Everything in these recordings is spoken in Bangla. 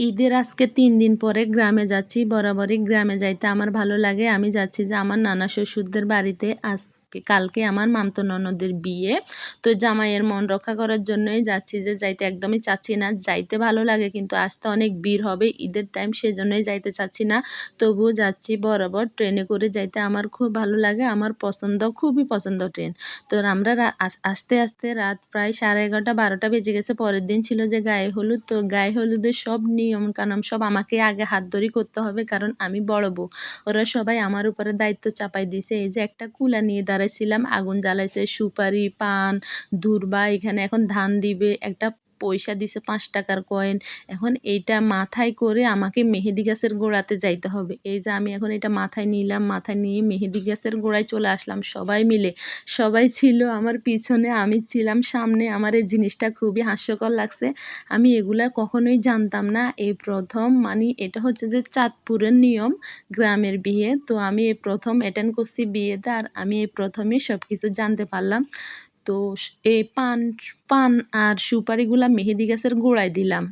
ঈদের আজকে ৩ দিন পরে গ্রামে যাচ্ছি। বরাবরই গ্রামে যাইতে আমার ভালো লাগে। আমি যাচ্ছি যে আমার নানা শ্বশুরদের বাড়িতে। কালকে আমার মামতো ননদের বিয়ে। তো জামাইয়ের মন রক্ষা করার জন্যই যাচ্ছি, যে যাইতে একদমই চাচ্ছি না। যাইতে ভালো লাগে কিন্তু আসতে অনেক ভিড় হবে ঈদের টাইম, সেজন্যই যাইতে চাচ্ছি না। তবুও যাচ্ছি। বরাবর ট্রেনে করে যাইতে আমার খুব ভালো লাগে। আমার পছন্দ, খুবই পছন্দ ট্রেন। তো আমরা আস্তে আস্তে রাত প্রায় 11:30 12টা বেজে গেছে। পরের দিন ছিল যে গায়ে হলুদ। তো গায়ে হলুদের সব নিয়ম কানুন সব আমাকে আগে হাত ধরেই করতে হবে, কারণ আমি বড় বউ। ওরা সবাই আমার উপরে দায়িত্ব চাপাই দিছে। এই যে একটা কুলা নিয়ে দাঁড়াইছিলাম, আগুন জ্বালাইছে, সুপারি, পান, দূর্বা, এখানে এখন ধান দিবে, একটা পয়সা দিছে 5 টাকার কয়েন। এখন এইটা মাথায় করে আমাকে মেহেদি গাছের গোড়াতে যাইতে হবে। এই যে আমি এখন এটা মাথায় নিলাম, মাথায় নিয়ে মেহেদি গাছের গোড়ায় চলে আসলাম সবাই মিলে। সবাই ছিল আমার পিছনে, আমি ছিলাম সামনে। আমার এই জিনিসটা খুবই হাস্যকর লাগছে। আমি এগুলা কখনোই জানতাম না। এই প্রথম, মানে এটা হচ্ছে যে চাঁদপুরের নিয়ম, গ্রামের বিয়ে। তো আমি এই প্রথম অ্যাটেন্ড করছি বিয়েতে, আর আমি এই প্রথমই সব কিছু জানতে পারলাম। তো এই পান পান আর সুপারিগুলা মেহেদি গাছের গোড়ায় দিলাম।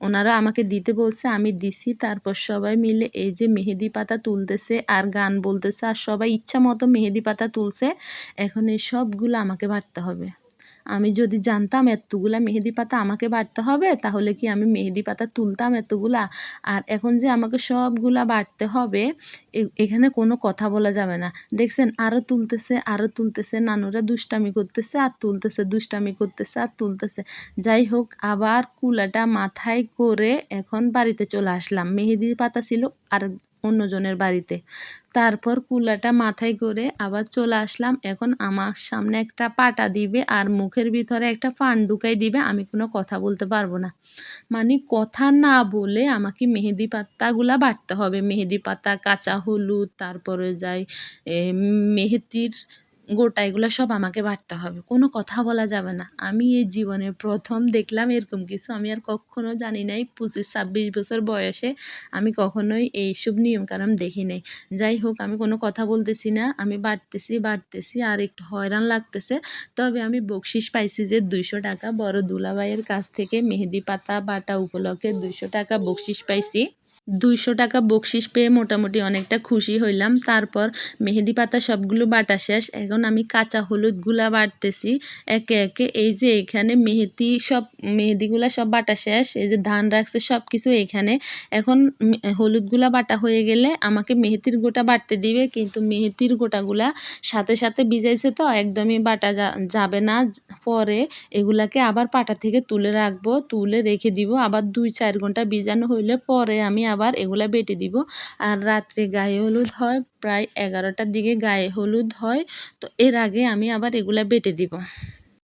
ওনারা আমাকে দিতে বলছে, আমি দিছি। তারপর সবাই মিলে এই যে মেহেদি পাতা তুলতেছে আর গান বলতেছে, আর সবাই ইচ্ছা মতো মেহেদি পাতা তুলছে। এখন এই সবগুলো আমাকে বাটতে হবে। আমি যদি জানতাম এতগুলা মেহেদি পাতা আমাকে বাটতে হবে, তাহলে কি আমি মেহেদি পাতা তুলতাম এতগুলা? আর এখন যে আমাকে সবগুলা বাটতে হবে, এখানে কোনো কথা বলা যাবে না। দেখছেন আরো তুলতেছে, আরো তুলতেছে, নানুরা দুষ্টামি করতেছে আর তুলতেছে, দুষ্টামি করতেছে আর তুলতেছে। যাই হোক, আবার কুলাটা মাথায় করে এখন বাড়িতে চলে আসলাম। মেহেদি পাতা ছিল আর অন্যজনের বাড়িতে। তারপর কুলাটা মাথায় করে আবার চলে আসলাম। এখন আমার সামনে একটা পাটা দিবে আর মুখের ভিতরে একটা পান ঢুকাই দিবে। আমি কোনো কথা বলতে পারবো না। মানে কথা না বলে আমাকে মেহেদি পাতাগুলা বাটতে হবে। মেহেদি পাতা, কাঁচা হলুদ, তারপরে যাই মেহেদির গোটা, এগুলা সব আমাকে বাটতে হবে। কোনো কথা বলা যাবে না। আমি এই জীবনে প্রথম দেখলাম এরকম কিছু। আমি আর কখনো জানি নাই, 25-26 বছর বয়সে আমি কখনোই এইসব নিয়মকানুন দেখি নাই। যাই হোক, আমি কোনো কথা বলতেছি না। আমি বাটতেছি আর একটু হয়রান লাগতেছে। তবে আমি বকশিস পাইছি যে 200 টাকা, বড় দুলাভাইয়ের কাছ থেকে মেহেদি পাতা বাটা উপলক্ষে 200 টাকা বকশিস পাইছি। 200 টাকা বকশিস পেয়ে মোটামুটি অনেকটা খুশি হইলাম। তারপর মেহেদি পাতা সবগুলো বাটা শেষ। এখন আমি কাঁচা হলুদগুলা বাটতেছি একে একে। এই যে এখানে মেহেদিগুলা সব বাটা শেষ। এই যে ধান রাখছে সব কিছু এখানে। এখন হলুদগুলা বাটা হয়ে গেলে আমাকে মেহেদির গোটা বাটতে দিবে, কিন্তু মেহেদির গোটাগুলা সাথে সাথে ভিজাইছে, তো একদমই বাটা যাবে না। পরে এগুলাকে আবার পাটা থেকে তুলে রাখবো, তুলে রেখে দিব। আবার 2-4 ঘন্টা ভিজানো হইলে পরে আমি আবার এগুলা বেটে দিব। আর রাত্রে গায়ে হলুদ হয়, প্রায় 11টার দিকে গায়ে হলুদ হয়। তো এর আগে আমি আবার এগুলা বেটে দিব।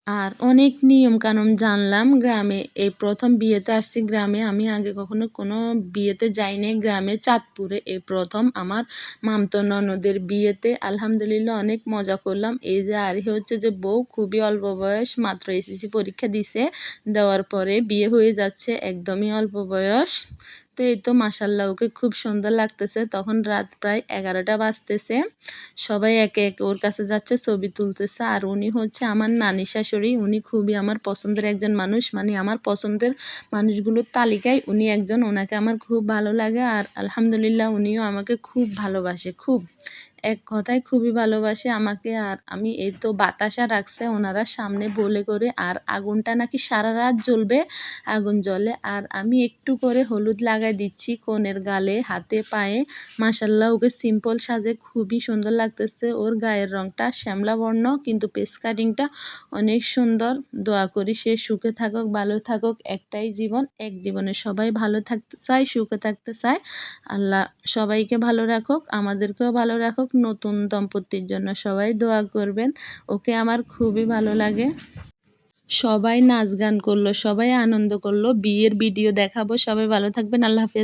আর অনেক নিয়ম কানুন জানলাম গ্রামে। এই প্রথম বিয়েতে আসছি গ্রামে। আমি আগে কখনো কোনো বিয়েতে যাইনি গ্রামে, চাঁদপুরে এই প্রথম আমার মামতো ননদের বিয়েতে। আলহামদুলিল্লাহ অনেক মজা করলাম। এই যে আর হচ্ছে যে বউ, খুবই অল্প বয়স, মাত্র এসএসসি পরীক্ষা দিছে, দেওয়ার পরে বিয়ে হয়ে যাচ্ছে, একদমই অল্প বয়স। তো এই তো মাশাল্লাহ, ওকে খুব সুন্দর লাগতেছে। তখন রাত প্রায় 11টা বাজতেছে। সবাই একে একে ওর কাছে যাচ্ছে, ছবি তুলতেছে। আর উনি হচ্ছে আমার নানি শাশুড়ি। উনি খুবই আমার পছন্দের একজন মানুষ, মানে আমার পছন্দের মানুষগুলোর তালিকায় উনি একজন। ওনাকে আমার খুব ভালো লাগে, আর আলহামদুলিল্লাহ উনিও আমাকে খুব ভালোবাসে, খুব, এক কথায় খুবই ভালোবাসে আমাকে। আর আমি এই তো বাতাসা রাখছে ওনারা সামনে বলে করে, আর আগুনটা নাকি সারা রাত জ্বলবে, আগুন জ্বলে। আর আমি একটু করে হলুদ লাগাই দিচ্ছি কনের গালে, হাতে, পায়ে। মাশাল্লাহ, ওকে সিম্পল সাজে খুবই সুন্দর লাগতেছে। ওর গায়ের রংটা শ্যামলা বর্ণ, কিন্তু পেস কাটিংটা অনেক সুন্দর। দোয়া করি সে সুখে থাকুক, ভালো থাকুক। একটাই জীবন, এক জীবনে সবাই ভালো থাকতে চায়, সুখে থাকতে চায়। আল্লাহ সবাইকে ভালো রাখুক, আমাদেরকেও ভালো রাখুক। নতুন দম্পতির জন্য সবাই দোয়া করবেন। ওকে আমার খুবই ভালো লাগে। সবাই নাচ গান করলো, সবাই আনন্দ করলো। বিয়ের ভিডিও দেখাবো। সবাই ভালো থাকবেন। আল্লাহ হাফেজ।